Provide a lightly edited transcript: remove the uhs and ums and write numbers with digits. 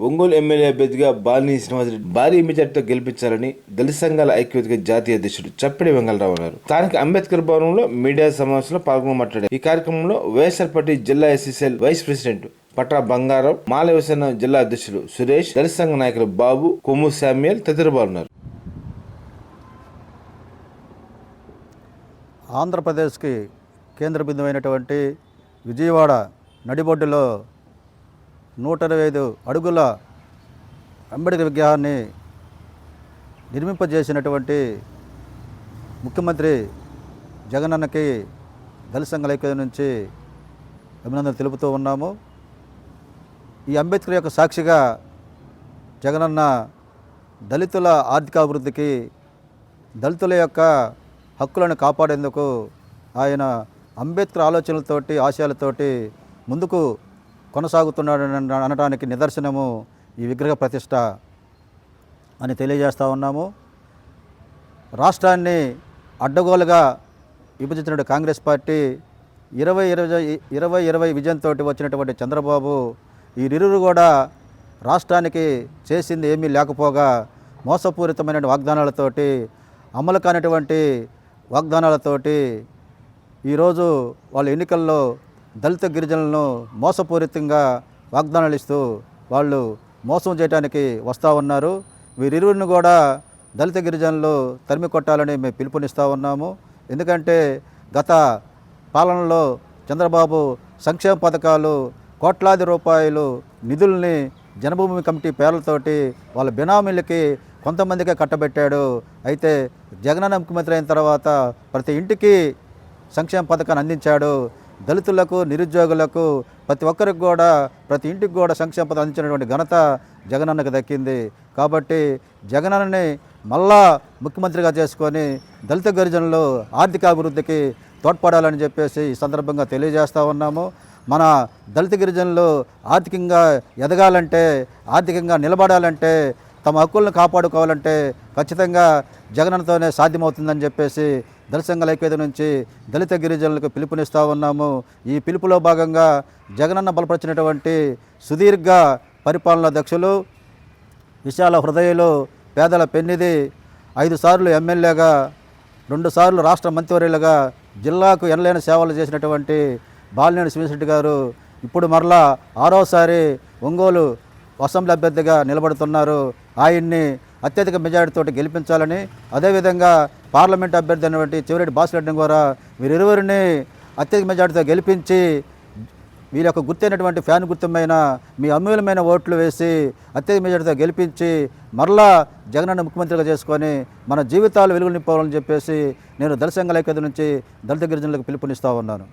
Ongole MLA అభ్యర్థిగా బాలినేని శ్రీనివాసరెడ్డి భారీ మెజార్టీతో గెలిపించాలని దళిత సంఘాల ఐక్యవేదిక జాతీయ అధ్యక్షుడు చప్పిడి వెంగళరావు అన్నారు. స్థానిక అంబేద్కర్ భవనంలో మీడియా సమావేశంలో పాల్గొని మాట్లాడారు. ఈ కార్యక్రమంలో వైఎస్ఆర్ పార్టీ జిల్లా ఎస్సీసీఎల్ వైస్ ప్రెసిడెంట్ పట్రా బంగారం, మాల యువసేన జిల్లా అధ్యక్షుడు సురేష్, దళిత సంఘ నాయకులు బాబు, కొమ్ము శామ్యుయల్ తదితరులు పాల్గొన్నారు. ఆంధ్రప్రదేశ్కి కేంద్ర బిందువైనటువంటి విజయవాడ నడిబొడ్డులో 125 అడుగుల అంబేద్కర్ విగ్రహాన్ని నిర్మింపజేసినటువంటి ముఖ్యమంత్రి జగనన్నకి దళిత సంఘాల ఐక్యవేదిక నుంచి అభినందనలు తెలుపుతూ ఉన్నాము. ఈ అంబేద్కర్ యొక్క సాక్షిగా జగనన్న దళితుల ఆర్థికాభివృద్ధికి, దళితుల యొక్క హక్కులను కాపాడేందుకు ఆయన అంబేద్కర్ ఆలోచనలతోటి, ఆశయాలతోటి ముందుకు కొనసాగుతున్నాడు అనడానికి నిదర్శనము ఈ విగ్రహ ప్రతిష్ట అని తెలియజేస్తూ ఉన్నాము. రాష్ట్రాన్ని అడ్డగోలుగా విభజించిన కాంగ్రెస్ పార్టీ 2020 విజయంతో వచ్చినటువంటి చంద్రబాబు వీరిరువురు కూడా రాష్ట్రానికి చేసింది ఏమీ లేకపోగా మోసపూరితమైన వాగ్దానాలతోటి, అమలు కానిటువంటి వాగ్దానాలతోటి ఈరోజు వాళ్ళ ఎన్నికల్లో దళిత గిరిజనులను మోసపూరితంగా వాగ్దానాలు ఇస్తూ వాళ్ళు మోసం చేయడానికి వస్తూ ఉన్నారు. వీరిరువురిని కూడా దళిత గిరిజనులు తరిమి కొట్టాలని మేము పిలుపునిస్తూ ఉన్నాము. ఎందుకంటే గత పాలనలో చంద్రబాబు సంక్షేమ పథకాలు, కోట్లాది రూపాయలు నిధుల్ని జనభూమి కమిటీ పేర్లతోటి వాళ్ళ బినామీలకి కొంతమందికే కట్టబెట్టాడు. అయితే జగనన్న ముఖ్యమంత్రి అయిన తర్వాత ప్రతి ఇంటికి సంక్షేమ పథకాన్ని అందించాడు. దళితులకు, నిరుద్యోగులకు, ప్రతి ఒక్కరికి కూడా, ప్రతి ఇంటికి కూడా సంక్షేమ పథకం అందించినటువంటి ఘనత జగనన్నకు దక్కింది. కాబట్టి జగనన్నని మళ్ళా ముఖ్యమంత్రిగా చేసుకొని దళిత గిరిజనులు ఆర్థికాభివృద్ధికి తోడ్పడాలని చెప్పేసి ఈ సందర్భంగా తెలియజేస్తూ ఉన్నాము. మన దళిత గిరిజనులు ఆర్థికంగా ఎదగాలంటే, ఆర్థికంగా నిలబడాలంటే, తమ హక్కులను కాపాడుకోవాలంటే ఖచ్చితంగా జగనన్నతోనే సాధ్యమవుతుందని చెప్పేసి దళిత సంఘాల ఐక్యవేదిక నుంచి దళిత గిరిజనులకు పిలుపునిస్తూ ఉన్నాము. ఈ పిలుపులో భాగంగా జగనన్న బలపరిచినటువంటి సుదీర్ఘ పరిపాలనా దక్షులు, విశాల హృదయులు, పేదల పెన్నిధి, 5 సార్లు ఎమ్మెల్యేగా, 2 సార్లు రాష్ట్ర మంత్రివర్యులుగా జిల్లాకు ఎనలేని సేవలు చేసినటువంటి బాలినేని శ్రీనివాసరెడ్డి గారు ఇప్పుడు మరలా 6వసారి ఒంగోలు అసెంబ్లీ అభ్యర్థిగా నిలబడుతున్నారు. ఆయన్ని అత్యధిక మెజారిటీతో గెలిపించాలని, అదేవిధంగా పార్లమెంట్ అభ్యర్థి అయినటువంటి చివరెడ్డి భాస్కర్ కూడా వీరిరువురిని అత్యధిక మెజారిటీతో గెలిపించి వీరి యొక్క గుర్తైనటువంటి ఫ్యాన్ గుర్తమైన మీ అమూల్యమైన ఓట్లు వేసి అత్యధిక మెజారిటీతో గెలిపించి మరలా జగనన్న ముఖ్యమంత్రిగా చేసుకొని మన జీవితాలు వెలుగు నింపాలని చెప్పేసి నేను దళిత సంఘాల ఐక్యవేదిక నుంచి దళిత గిరిజనులకు పిలుపునిస్తూ ఉన్నాను.